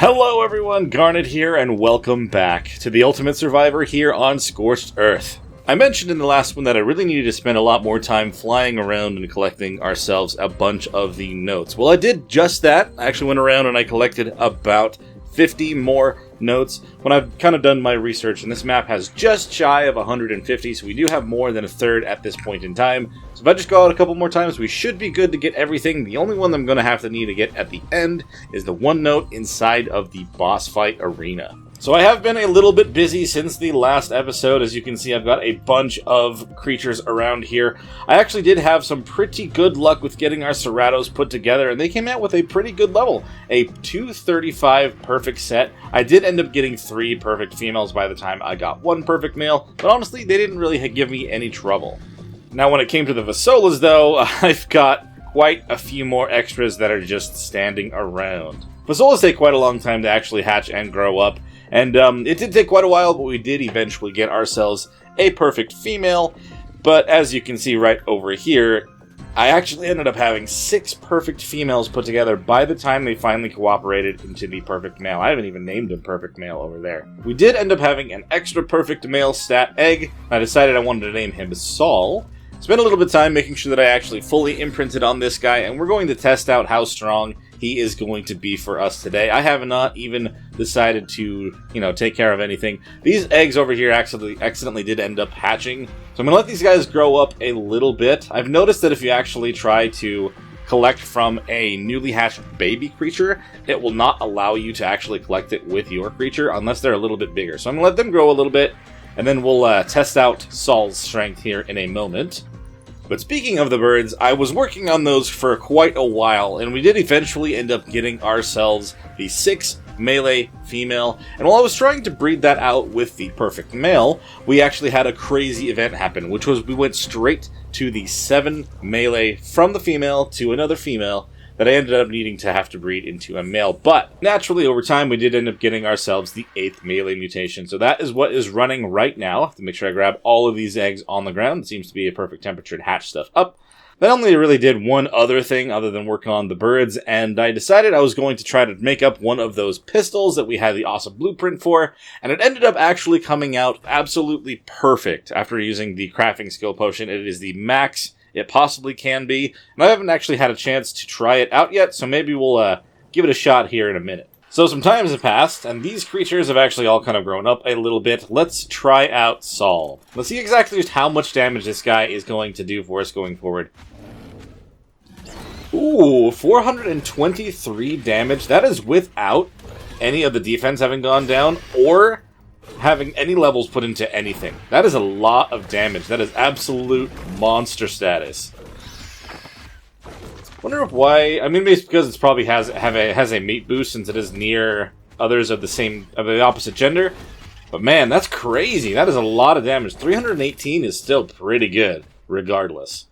Hello everyone, Garnet here, and welcome back to the Ultimate Survivor here on Scorched Earth. I mentioned in the last one that I really needed to spend a lot more time flying around and collecting ourselves a bunch of the notes. Well, I did just that. I actually went around and I collected about 50 more notes when I've kind of done my research, and this map has just shy of 150, so we do have more than a third at this point in time. So if I just go out a couple more times, we should be good to get everything. The only one I'm going to have to need to get at the end is the one note inside of the boss fight arena. So I have been a little bit busy since the last episode. As you can see, I've got a bunch of creatures around here. I actually did have some pretty good luck with getting our Ceratos put together, and they came out with a pretty good level. A 235 perfect set. I did end up getting 3 perfect females by the time I got 1 perfect male, but honestly, they didn't really give me any trouble. Now, when it came to the Vasolas, though, I've got quite a few more extras that are just standing around. Vasolas take quite a long time to actually hatch and grow up. And it did take quite a while, but we did eventually get ourselves a perfect female. But as you can see right over here, I actually ended up having 6 perfect females put together by the time they finally cooperated into the perfect male. I haven't even named him perfect male over there. We did end up having an extra perfect male stat egg. I decided I wanted to name him Saul. Spent a little bit of time making sure that I actually fully imprinted on this guy, and we're going to test out how strong he is going to be for us today. I have not even decided to, take care of anything. These eggs over here accidentally did end up hatching, so I'm going to let these guys grow up a little bit. I've noticed that if you actually try to collect from a newly hatched baby creature, it will not allow you to actually collect it with your creature unless they're a little bit bigger. So I'm going to let them grow a little bit, and then we'll test out Saul's strength here in a moment. But speaking of the birds, I was working on those for quite a while, and we did eventually end up getting ourselves the 6 melee female. And while I was trying to breed that out with the perfect male, we actually had a crazy event happen, which was we went straight to the 7 melee from the female to another female that I ended up needing to have to breed into a male. But naturally, over time, we did end up getting ourselves the 8th melee mutation. So that is what is running right now. I have to make sure I grab all of these eggs on the ground. It seems to be a perfect temperature to hatch stuff up. Then only really did one other thing other than work on the birds, and I decided I was going to try to make up one of those pistols that we had the awesome blueprint for, and it ended up actually coming out absolutely perfect after using the crafting skill potion. It is the max it possibly can be, and I haven't actually had a chance to try it out yet, so maybe we'll give it a shot here in a minute. So some time has passed, and these creatures have actually all kind of grown up a little bit. Let's try out Saul. Let's see exactly just how much damage this guy is going to do for us going forward. Ooh, 423 damage. That is without any of the defense having gone down, or having any levels put into anything. That is a lot of damage. That is absolute monster status. Wonder why. I mean, maybe it's because it probably has a meat boost since it is near others of the opposite gender. But man, that's crazy. That is a lot of damage. 318 is still pretty good, regardless.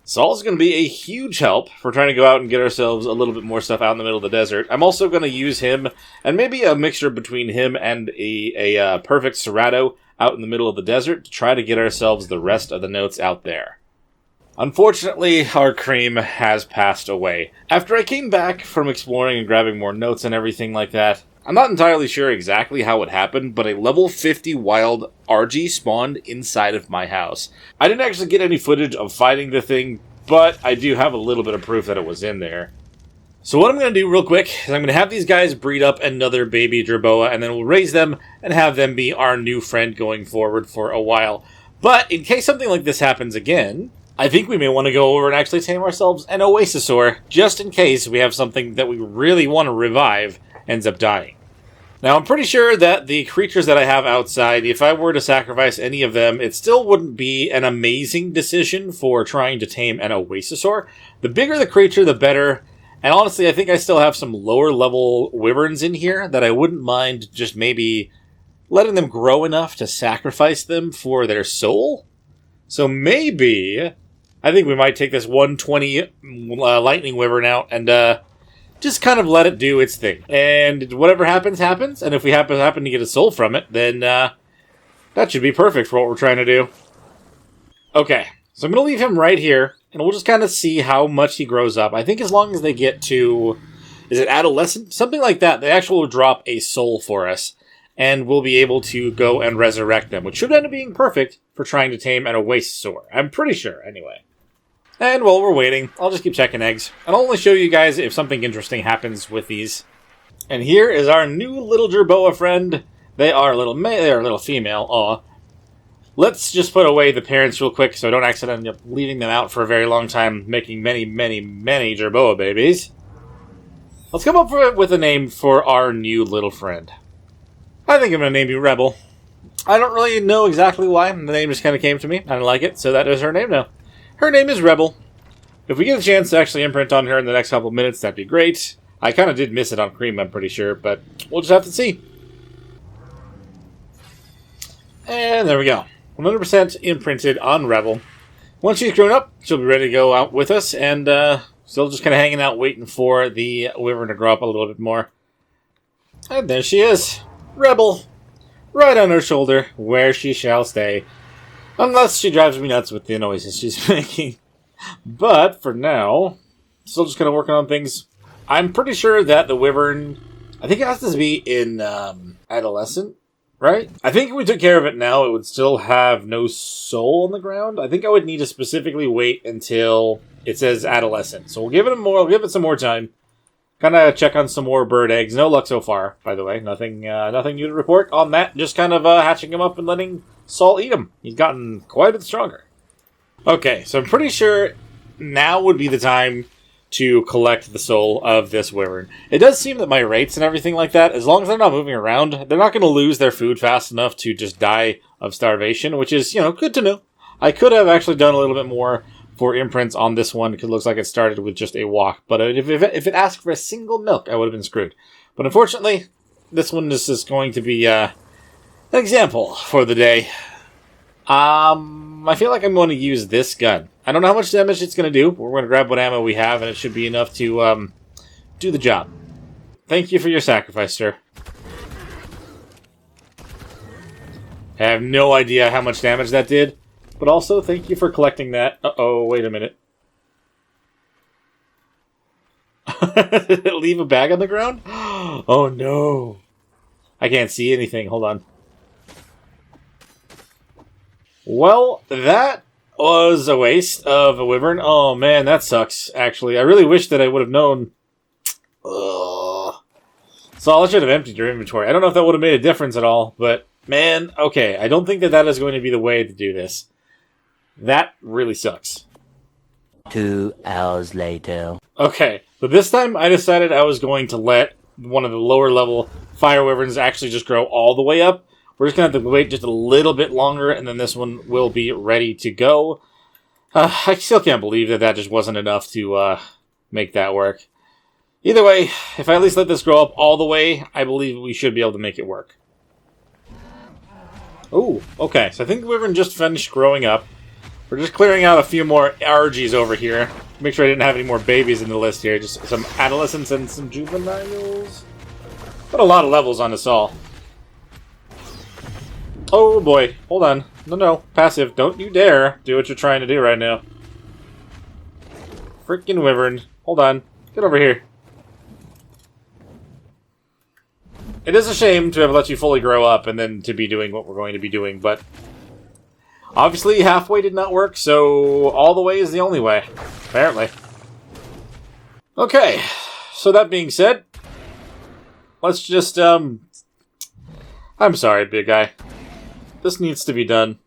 Saul's going to be a huge help for trying to go out and get ourselves a little bit more stuff out in the middle of the desert. I'm also going to use him, and maybe a mixture between him and a perfect Cerato out in the middle of the desert to try to get ourselves the rest of the notes out there. Unfortunately, our cream has passed away. After I came back from exploring and grabbing more notes and everything like that, I'm not entirely sure exactly how it happened, but a level 50 wild RG spawned inside of my house. I didn't actually get any footage of fighting the thing, but I do have a little bit of proof that it was in there. So what I'm going to do real quick is I'm going to have these guys breed up another baby Jerboa, and then we'll raise them and have them be our new friend going forward for a while. But in case something like this happens again, I think we may want to go over and actually tame ourselves an Oasisaur, just in case we have something that we really want to revive ends up dying. Now, I'm pretty sure that the creatures that I have outside, if I were to sacrifice any of them, it still wouldn't be an amazing decision for trying to tame an Oasisaur. The bigger the creature, the better. And honestly, I think I still have some lower level wyverns in here that I wouldn't mind just maybe letting them grow enough to sacrifice them for their soul. So maybe I think we might take this 120 lightning wyvern out and just kind of let it do its thing. And whatever happens, happens. And if we happen to get a soul from it, then that should be perfect for what we're trying to do. Okay, so I'm going to leave him right here, and we'll just kind of see how much he grows up. I think as long as they get to is it adolescent? Something like that. They actually will drop a soul for us, and we'll be able to go and resurrect them, which should end up being perfect for trying to tame an Oasisaur. I'm pretty sure, anyway. And while we're waiting, I'll just keep checking eggs. And I'll only show you guys if something interesting happens with these. And here is our new little Jerboa friend. They are a little male, they are a little female. Aw. Let's just put away the parents real quick so I don't accidentally end up leaving them out for a very long time, making many, many, many Jerboa babies. Let's come up with a name for our new little friend. I think I'm going to name you Rebel. I don't really know exactly why. The name just kind of came to me. I didn't like it, so that is her name now. Her name is Rebel. If we get a chance to actually imprint on her in the next couple of minutes, that'd be great. I kind of did miss it on Cream, I'm pretty sure, but we'll just have to see. And there we go. 100% imprinted on Rebel. Once she's grown up, she'll be ready to go out with us, and still just kind of hanging out waiting for the Wyvern to grow up a little bit more. And there she is. Rebel. Right on her shoulder, where she shall stay. Unless she drives me nuts with the noises she's making. But, for now, still just kind of working on things. I'm pretty sure that the Wyvern, I think it has to be in adolescent, right? I think if we took care of it now, it would still have no soul on the ground. I think I would need to specifically wait until it says adolescent. So we'll give it some more time. Kind of check on some more bird eggs. No luck so far, by the way. Nothing new to report on that. Just kind of hatching them up and letting Saul eat them. He's gotten quite a bit stronger. Okay, so I'm pretty sure now would be the time to collect the soul of this Wyvern. It does seem that my rates and everything like that, as long as they're not moving around, they're not going to lose their food fast enough to just die of starvation, which is, good to know. I could have actually done a little bit more for imprints on this one, because it looks like it started with just a walk. But if it asked for a single milk, I would have been screwed. But unfortunately, this one is just going to be an example for the day. I feel like I'm going to use this gun. I don't know how much damage it's going to do. We're going to grab what ammo we have, and it should be enough to do the job. Thank you for your sacrifice, sir. I have no idea how much damage that did, but also thank you for collecting that. Uh-oh, wait a minute. Did it leave a bag on the ground? Oh, no. I can't see anything. Hold on. Well, that was a waste of a Wyvern. Oh, man, that sucks, actually. I really wish that I would have known. Ugh. So I should have emptied your inventory. I don't know if that would have made a difference at all, but, man, okay. I don't think that is going to be the way to do this. That really sucks. 2 hours later. Okay, so this time I decided I was going to let one of the lower level fire Wyverns actually just grow all the way up. We're just going to have to wait just a little bit longer, and then this one will be ready to go. I still can't believe that just wasn't enough to make that work. Either way, if I at least let this grow up all the way, I believe we should be able to make it work. Ooh, okay, so I think the Wyvern just finished growing up. We're just clearing out a few more RGs over here. Make sure I didn't have any more babies in the list here. Just some adolescents and some juveniles. But a lot of levels on this all. Oh boy, hold on. No, passive. Don't you dare do what you're trying to do right now. Freaking Wyvern. Hold on. Get over here. It is a shame to have let you fully grow up and then to be doing what we're going to be doing, but obviously halfway did not work, so all the way is the only way, apparently. Okay, so that being said, let's just, I'm sorry, big guy. This needs to be done.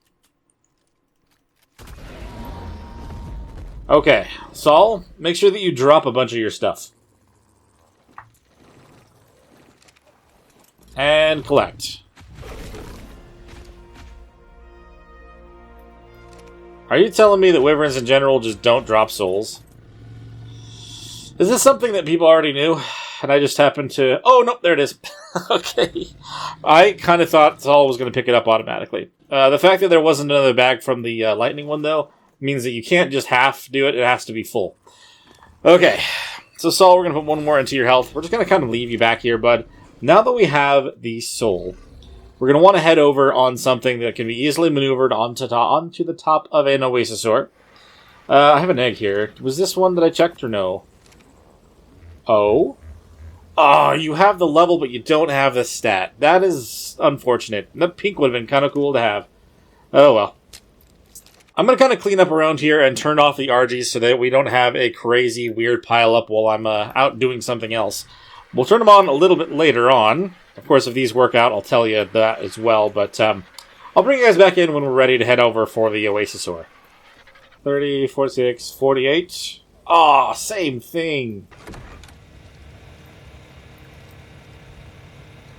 Okay, Saul, make sure that you drop a bunch of your stuff. And collect. Are you telling me that Wyverns in general just don't drop souls? Is this something that people already knew? And I just happened to... Oh, no, there it is. Okay. I kind of thought Saul was going to pick it up automatically. The fact that there wasn't another bag from the lightning one, though, means that you can't just half do it. It has to be full. Okay. So, Saul, we're going to put one more into your health. We're just going to kind of leave you back here, bud. Now that we have the soul, we're going to want to head over on something that can be easily maneuvered onto the top of an Oasisaur. I have an egg here. Was this one that I checked or no? Oh? Oh, you have the level, but you don't have the stat. That is unfortunate. The pink would have been kind of cool to have. Oh, well. I'm going to kind of clean up around here and turn off the RGs so that we don't have a crazy, weird pile-up while I'm out doing something else. We'll turn them on a little bit later on. Of course, if these work out, I'll tell you that as well. But I'll bring you guys back in when we're ready to head over for the Oasisaur. 30, 46, 48. Ah, same thing.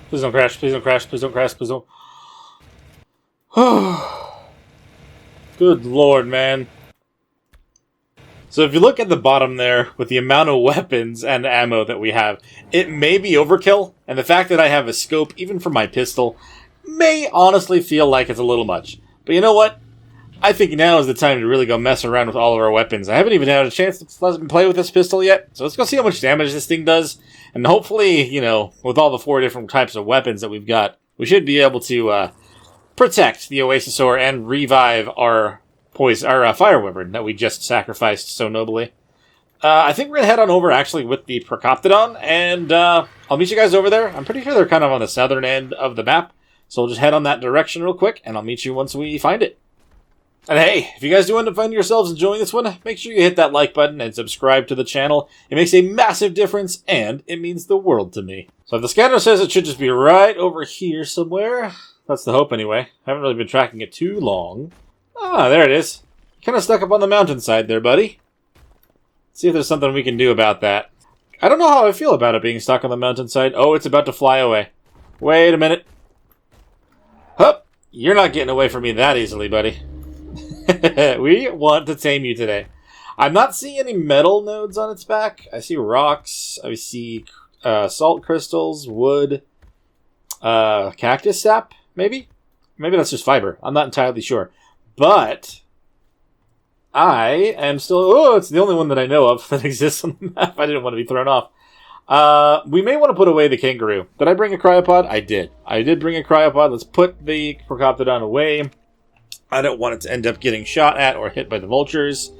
Please don't crash, please don't crash, please don't crash, please don't. Good lord, man. So if you look at the bottom there, with the amount of weapons and ammo that we have, it may be overkill, and the fact that I have a scope, even for my pistol, may honestly feel like it's a little much. But you know what? I think now is the time to really go mess around with all of our weapons. I haven't even had a chance to play with this pistol yet, so let's go see how much damage this thing does. And hopefully, you know, with all the 4 different types of weapons that we've got, we should be able to protect the Oasisaur and revive our fire wyvern that we just sacrificed so nobly. I think we're going to head on over, actually, with the Procoptodon, and I'll meet you guys over there. I'm pretty sure they're kind of on the southern end of the map, so we'll just head on that direction real quick, and I'll meet you once we find it. And hey, if you guys do end up finding yourselves enjoying this one, make sure you hit that like button and subscribe to the channel. It makes a massive difference, and it means the world to me. So if the scanner says it should just be right over here somewhere, that's the hope anyway. I haven't really been tracking it too long. Ah, there it is. Kind of stuck up on the mountainside there, buddy. Let's see if there's something we can do about that. I don't know how I feel about it being stuck on the mountainside. Oh, it's about to fly away. Wait a minute. Hup! You're not getting away from me that easily, buddy. We want to tame you today. I'm not seeing any metal nodes on its back. I see rocks. I see salt crystals, wood, cactus sap, maybe? Maybe that's just fiber. I'm not entirely sure. But I am still... Oh, it's the only one that I know of that exists on the map. I didn't want to be thrown off. We may want to put away the kangaroo. Did I bring a cryopod? I did. I did bring a cryopod. Let's put the Procoptodon away. I don't want it to end up getting shot at or hit by the vultures.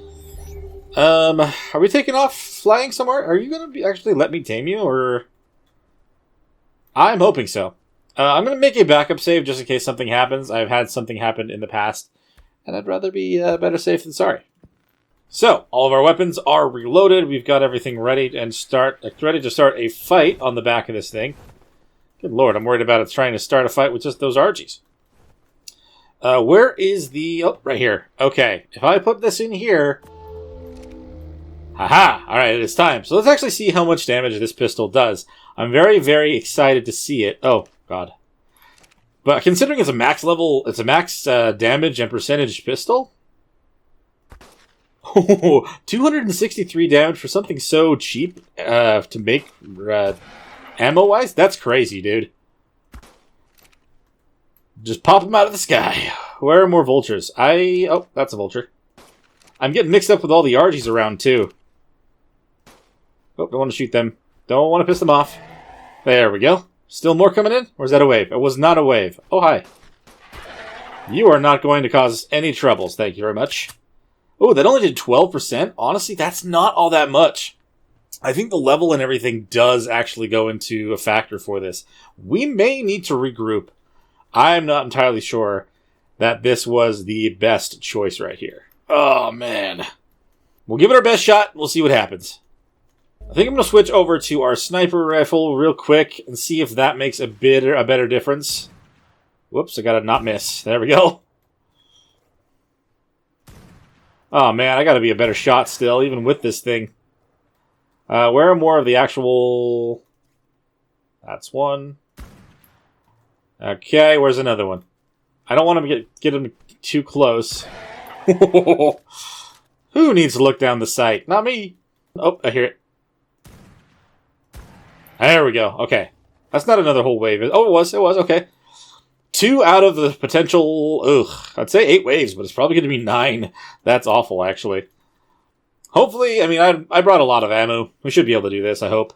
Are we taking off flying somewhere? Are you going to actually let me tame you, or... I'm hoping so. I'm going to make a backup save just in case something happens. I've had something happen in the past, and I'd rather be better safe than sorry. So, all of our weapons are reloaded. We've got everything ready to start a fight on the back of this thing. Good lord, I'm worried about it trying to start a fight with just those Argies. Where is the... Oh, right here. Okay, if I put this in here... Haha! Alright, it is time. So let's actually see how much damage this pistol does. I'm very, very excited to see it. Oh, god. But considering it's a max level... It's a max damage and percentage pistol? 263 damage for something so cheap to make ammo-wise? That's crazy, dude. Just pop them out of the sky. Where are more vultures? Oh, that's a vulture. I'm getting mixed up with all the Argies around, too. Oh, don't want to shoot them. Don't want to piss them off. There we go. Still more coming in? Or is that a wave? It was not a wave. Oh, hi. You are not going to cause any troubles. Thank you very much. Oh, that only did 12%? Honestly, that's not all that much. I think the level and everything does actually go into a factor for this. We may need to regroup. I'm not entirely sure that this was the best choice right here. Oh, man. We'll give it our best shot. We'll see what happens. I think I'm going to switch over to our sniper rifle real quick and see if that makes a better difference. Whoops, I got to not miss. There we go. Oh, man, I got to be a better shot still, even with this thing. Where are more of the actual... That's one. Okay, where's another one? I don't want to get him too close. Who needs to look down the sight? Not me. Oh, I hear it. There we go. Okay. That's not another whole wave. Oh, it was. It was. Okay. 2 out of the potential... Ugh. I'd say 8 waves, but it's probably going to be 9. That's awful, actually. Hopefully, I mean, I brought a lot of ammo. We should be able to do this, I hope.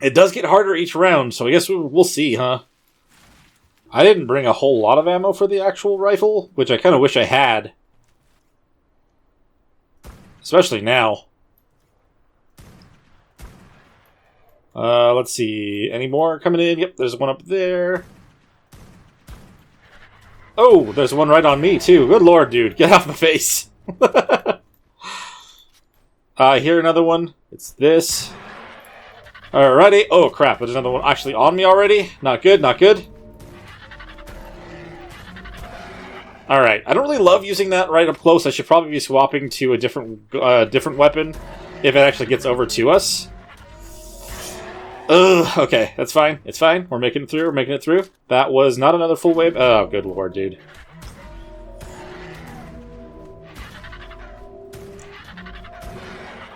It does get harder each round, so I guess we'll see, huh? I didn't bring a whole lot of ammo for the actual rifle, which I kind of wish I had. Especially now. Let's see. Any more coming in? Yep, there's one up there. Oh, there's one right on me, too. Good lord, dude. Get off my face. Here, another one. It's this. Alrighty. Oh, crap. There's another one actually on me already. Not good, not good. Alright. I don't really love using that right up close. I should probably be swapping to a different weapon if it actually gets over to us. Ugh, okay. That's fine. It's fine. We're making it through. We're making it through. That was not another full wave. Oh, good lord, dude.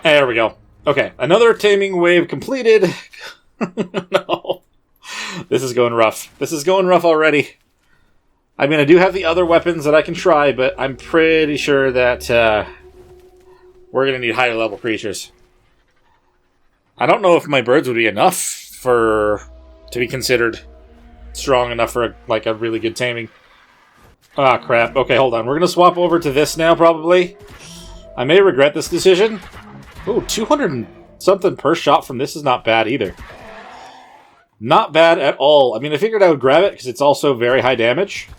There we go. Okay, another taming wave completed. No. This is going rough. This is going rough already. I mean, I do have the other weapons that I can try, but I'm pretty sure that we're going to need higher level creatures. I don't know if my birds would be enough to be considered strong enough for a really good taming. Ah, crap. Okay, hold on. We're going to swap over to this now, probably. I may regret this decision. Ooh, 200 and something per shot from this is not bad either. Not bad at all. I mean, I figured I would grab it because it's also very high damage.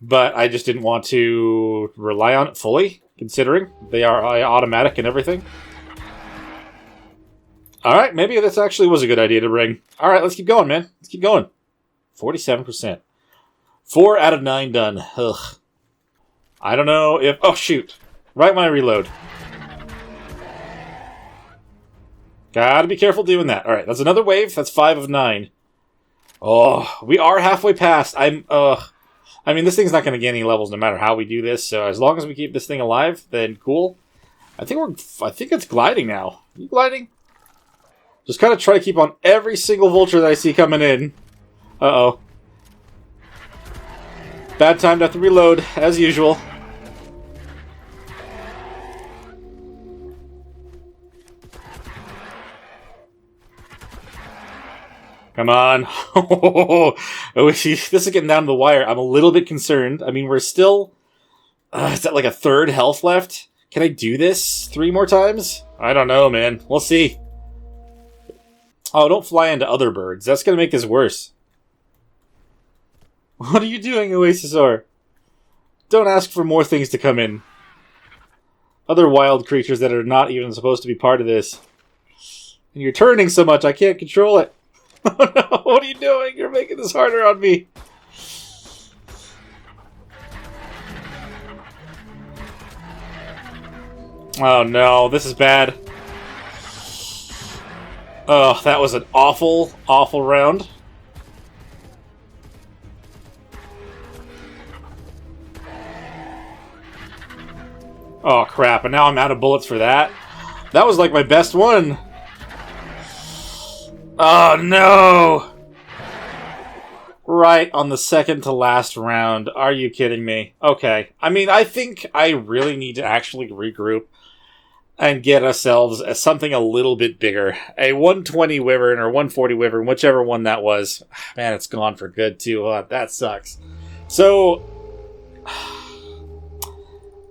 But I just didn't want to rely on it fully, considering they are automatic and everything. Alright, maybe this actually was a good idea to bring. Alright, let's keep going, man. Let's keep going. 47%. 4 out of 9 done. Ugh. I don't know if... Oh, shoot. Right when I reload. Gotta be careful doing that. Alright, that's another wave. That's 5 of 9. Oh, we are halfway past. I mean, this thing's not going to get any levels no matter how we do this, so as long as we keep this thing alive, then cool. I think it's gliding now. Are you gliding? Just kind of try to keep on every single vulture that I see coming in. Uh-oh. Bad time to have to reload, as usual. Come on. Oh, this is getting down to the wire. I'm a little bit concerned. I mean, we're still... is that like a third health left? Can I do this 3 more times? I don't know, man. We'll see. Oh, don't fly into other birds. That's going to make this worse. What are you doing, Oasisaur? Don't ask for more things to come in. Other wild creatures that are not even supposed to be part of this. And you're turning so much, I can't control it. Oh no, what are you doing? You're making this harder on me. Oh no, this is bad. Oh, that was an awful, awful round. Oh crap, and now I'm out of bullets for that. That was like my best one. Oh no! Right on the second to last round. Are you kidding me? Okay. I mean, I think I really need to actually regroup and get ourselves something a little bit bigger. A 120 Wyvern or 140 Wyvern, whichever one that was. Man, it's gone for good too. That sucks. So,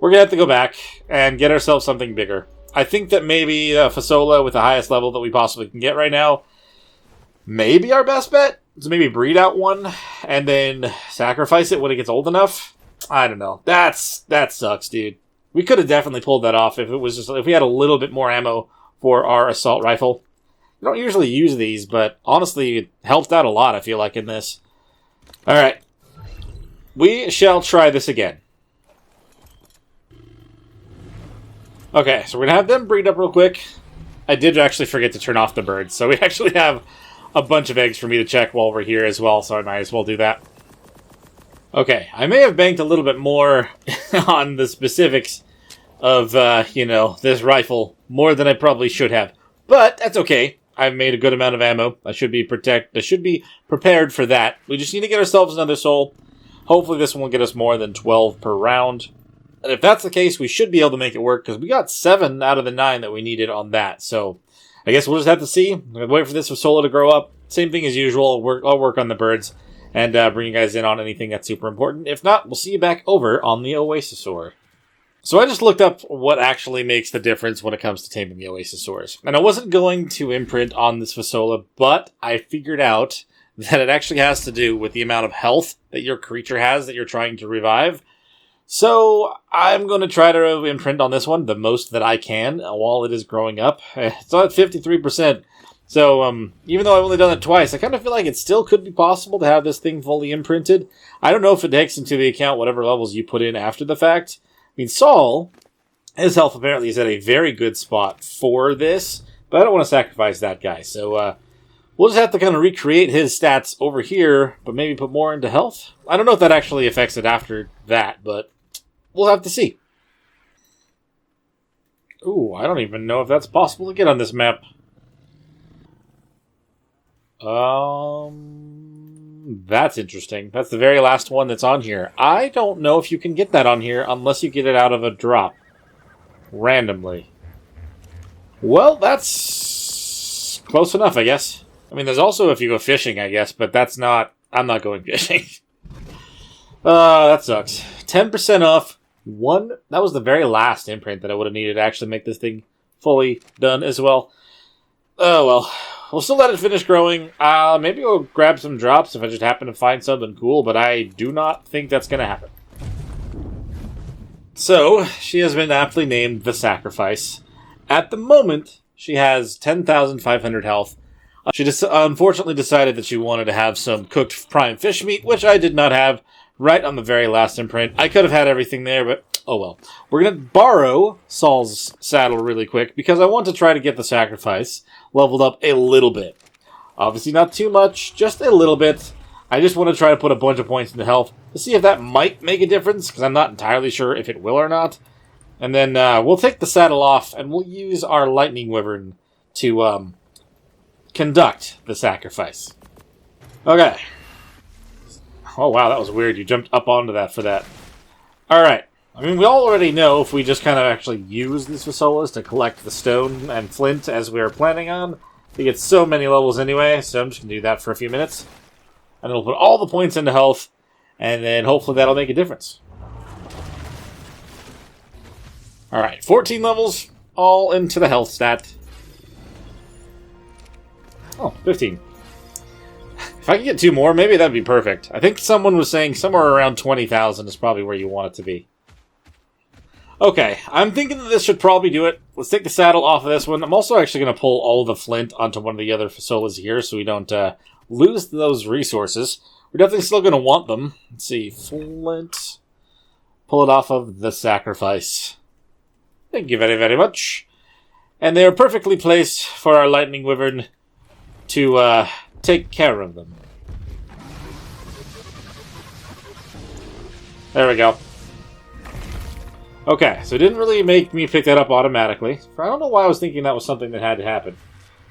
we're gonna have to go back and get ourselves something bigger. I think that maybe Fasola with the highest level that we possibly can get right now maybe our best bet. So maybe breed out one and then sacrifice it when it gets old enough. I don't know. That sucks, dude. We could have definitely pulled that off if we had a little bit more ammo for our assault rifle. We don't usually use these, but honestly, it helped out a lot, I feel like, in this. Alright. We shall try this again. Okay, so we're going to have them breed up real quick. I did actually forget to turn off the birds, so we actually have a bunch of eggs for me to check while we're here as well, so I might as well do that. Okay, I may have banked a little bit more on the specifics of, this rifle, more than I probably should have. But that's okay. I've made a good amount of ammo. I should be prepared for that. We just need to get ourselves another soul. Hopefully this one will get us more than 12 per round. And if that's the case, we should be able to make it work, because we got 7 out of the 9 that we needed on that. So, I guess we'll just have to see. I'm going to wait for this Solo to grow up. Same thing as usual. I'll work on the birds and bring you guys in on anything that's super important. If not, we'll see you back over on the Oasisaur. So I just looked up what actually makes the difference when it comes to taming the Oasisaurs. And I wasn't going to imprint on this Fasola, but I figured out that it actually has to do with the amount of health that your creature has that you're trying to revive. So I'm going to try to imprint on this one the most that I can while it is growing up. It's at 53%. So even though I've only done it twice, I kind of feel like it still could be possible to have this thing fully imprinted. I don't know if it takes into the account whatever levels you put in after the fact. I mean, Saul, his health apparently is at a very good spot for this, but I don't want to sacrifice that guy. So we'll just have to kind of recreate his stats over here, but maybe put more into health. I don't know if that actually affects it after that, but we'll have to see. Ooh, I don't even know if that's possible to get on this map. That's interesting. That's the very last one that's on here. I don't know if you can get that on here unless you get it out of a drop. Randomly. Well, that's close enough, I guess. I mean, there's also if you go fishing, I guess, but that's not... I'm not going fishing. That sucks. 10% off. That was the very last imprint that I would have needed to actually make this thing fully done as well. Oh, well. We'll still let it finish growing. Maybe we'll grab some drops if I just happen to find something cool, but I do not think that's going to happen. So, she has been aptly named the Sacrifice. At the moment, she has 10,500 health. She unfortunately decided that she wanted to have some cooked prime fish meat, which I did not have right on the very last imprint. I could have had everything there, but oh well. We're going to borrow Saul's saddle really quick because I want to try to get the Sacrifice leveled up a little bit. Obviously not too much, just a little bit. I just want to try to put a bunch of points into health to see if that might make a difference, because I'm not entirely sure if it will or not. And then we'll take the saddle off, and we'll use our lightning wyvern to conduct the Sacrifice. Okay. Oh wow, that was weird. You jumped up onto that for that. Alright. I mean, we already know if we just kind of actually use these Fasolas to collect the stone and flint as we were planning on. We get so many levels anyway, so I'm just going to do that for a few minutes. And then we'll put all the points into health, and then hopefully that'll make a difference. Alright, 14 levels, all into the health stat. Oh, 15. If I can get 2 more, maybe that'd be perfect. I think someone was saying somewhere around 20,000 is probably where you want it to be. Okay, I'm thinking that this should probably do it. Let's take the saddle off of this one. I'm also actually going to pull all the flint onto one of the other Fasolas here so we don't lose those resources. We're definitely still going to want them. Let's see, flint. Pull it off of the Sacrifice. Thank you very, very much. And they are perfectly placed for our lightning wyvern to take care of them. There we go. Okay, so it didn't really make me pick that up automatically. I don't know why I was thinking that was something that had to happen.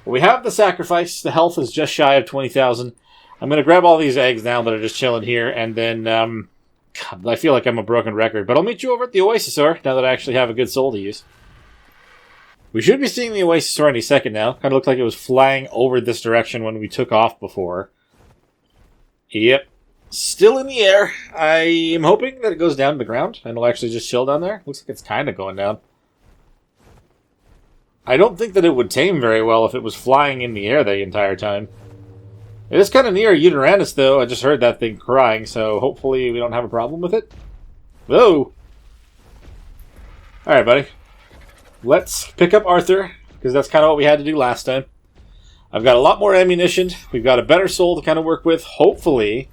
But we have the Sacrifice. The health is just shy of 20,000. I'm going to grab all these eggs now that are just chilling here, and then, God, I feel like I'm a broken record, but I'll meet you over at the Oasisaur, now that I actually have a good soul to use. We should be seeing the Oasisaur any second now. Kind of looked like it was flying over this direction when we took off before. Yep. Still in the air. I am hoping that it goes down to the ground and it'll actually just chill down there. Looks like it's kind of going down. I don't think that it would tame very well if it was flying in the air the entire time. It is kind of near Uranus, though. I just heard that thing crying, so hopefully we don't have a problem with it. Whoa! Alright, buddy. Let's pick up Arthur, because that's kind of what we had to do last time. I've got a lot more ammunition. We've got a better soul to kind of work with. Hopefully,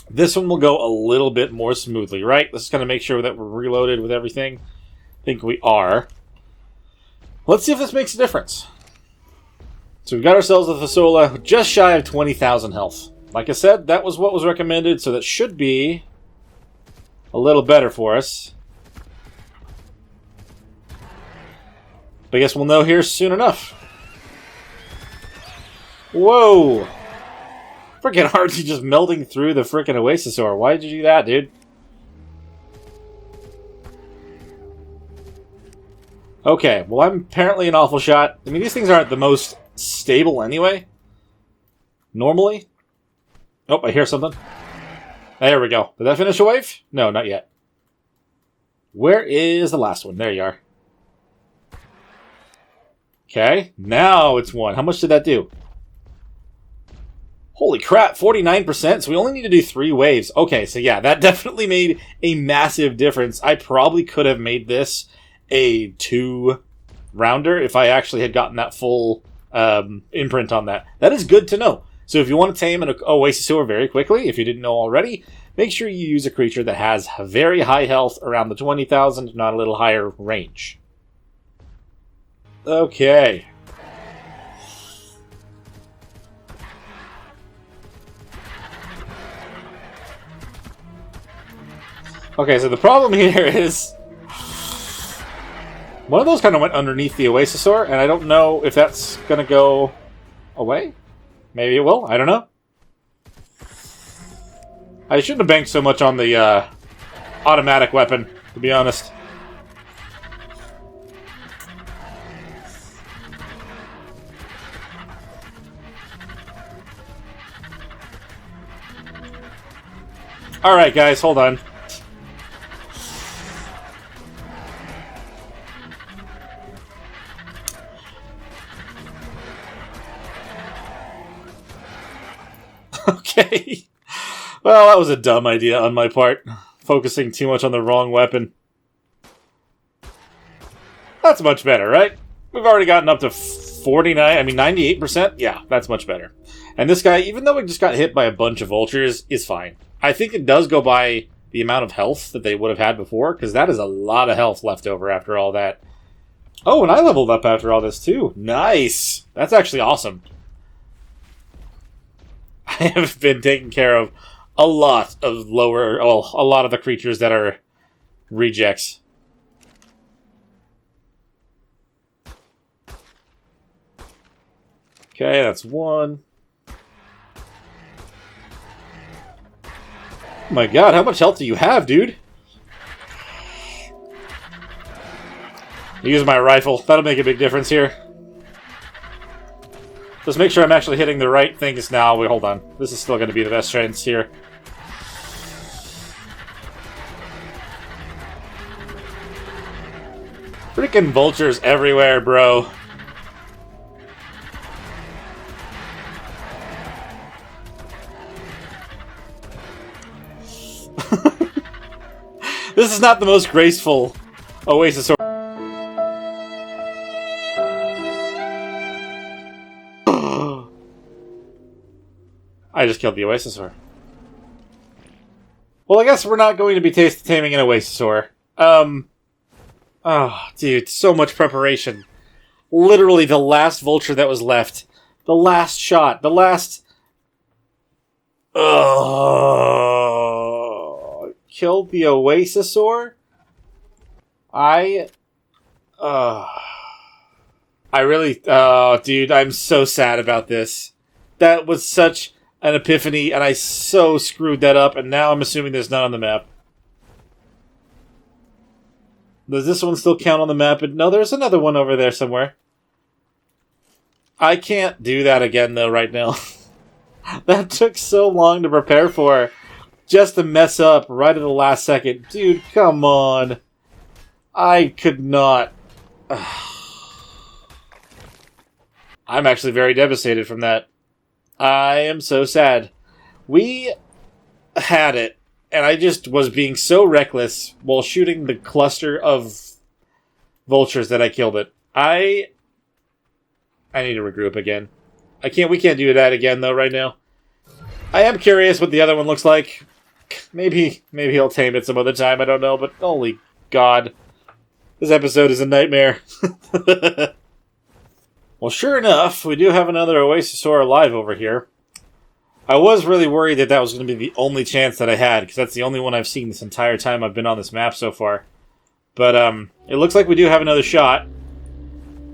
this one will go a little bit more smoothly, right? Let's kind of make sure that we're reloaded with everything. I think we are. Let's see if this makes a difference. So we've got ourselves a Fasola just shy of 20,000 health. Like I said, that was what was recommended, so that should be a little better for us. But I guess we'll know here soon enough. Whoa! Freaking hardly just melting through the freaking Oasisaur. Why did you do that, dude? Okay, well, I'm apparently an awful shot. I mean, these things aren't the most stable anyway. Normally. Oh, I hear something. There we go. Did that finish a wave? No, not yet. Where is the last one? There you are. Okay, now it's 1. How much did that do? Holy crap, 49%, so we only need to do 3 waves. Okay, so yeah, that definitely made a massive difference. I probably could have made this a 2-rounder if I actually had gotten that full imprint on that. That is good to know. So if you want to tame an Oasisaur very quickly, if you didn't know already, make sure you use a creature that has very high health, around the 20,000, not a little higher range. Okay. Okay, so the problem here is one of those kind of went underneath the Oasisaur, and I don't know if that's going to go away. Maybe it will. I don't know. I shouldn't have banked so much on the automatic weapon, to be honest. Alright, guys, hold on. Okay. Well, that was a dumb idea on my part. Focusing too much on the wrong weapon. That's much better, right? We've already gotten up to 98%? Yeah, that's much better. And this guy, even though he just got hit by a bunch of vultures, is fine. I think it does go by the amount of health that they would have had before, because that is a lot of health left over after all that. Oh, and I leveled up after all this, too. Nice! That's actually awesome. I have been taking care of a lot of a lot of the creatures that are rejects. Okay, that's 1. Oh my god, how much health do you have, dude? Use my rifle. That'll make a big difference here. Just make sure I'm actually hitting the right things now. Wait, hold on. This is still going to be the best chance here. Freaking vultures everywhere, bro. This is not the most graceful Oasisaur. I just killed the Oasisaur. Well, I guess we're not going to be taming an Oasisaur. Oh, dude, so much preparation. Literally the last vulture that was left. The last shot. The last... Killed the Oasisaur? I really... Oh, dude, I'm so sad about this. That was such an epiphany, and I so screwed that up, and now I'm assuming there's none on the map. Does this one still count on the map? No, there's another one over there somewhere. I can't do that again, though, right now. That took so long to prepare for. Just to mess up right at the last second. Dude, come on. I could not. I'm actually very devastated from that. I am so sad. We had it, and I just was being so reckless while shooting the cluster of vultures that I killed it. I need to regroup again. We can't do that again, though, right now. I am curious what the other one looks like. Maybe I'll tame it some other time, I don't know, but holy god. This episode is a nightmare. Well, sure enough, we do have another Oasisaur alive over here. I was really worried that was going to be the only chance that I had, because that's the only one I've seen this entire time I've been on this map so far. But, it looks like we do have another shot.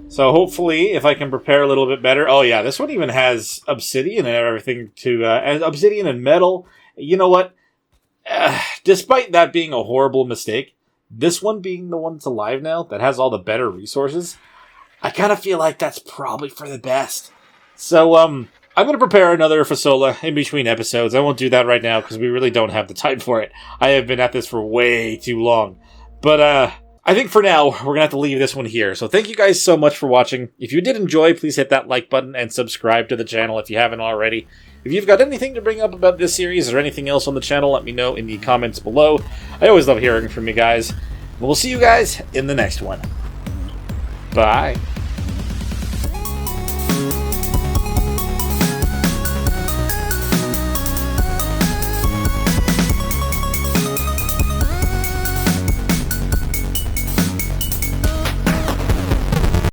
So hopefully, if I can prepare a little bit better... Oh yeah, this one even has obsidian and everything to... obsidian and metal. You know what? Despite that being a horrible mistake, this one being the one that's alive now, that has all the better resources, I kind of feel like that's probably for the best. So, I'm going to prepare another Fasola in between episodes. I won't do that right now because we really don't have the time for it. I have been at this for way too long. But, I think for now, we're gonna have to leave this one here. So thank you guys so much for watching. If you did enjoy, please hit that like button and subscribe to the channel if you haven't already. If you've got anything to bring up about this series or anything else on the channel, let me know in the comments below. I always love hearing from you guys. We'll see you guys in the next one. Bye.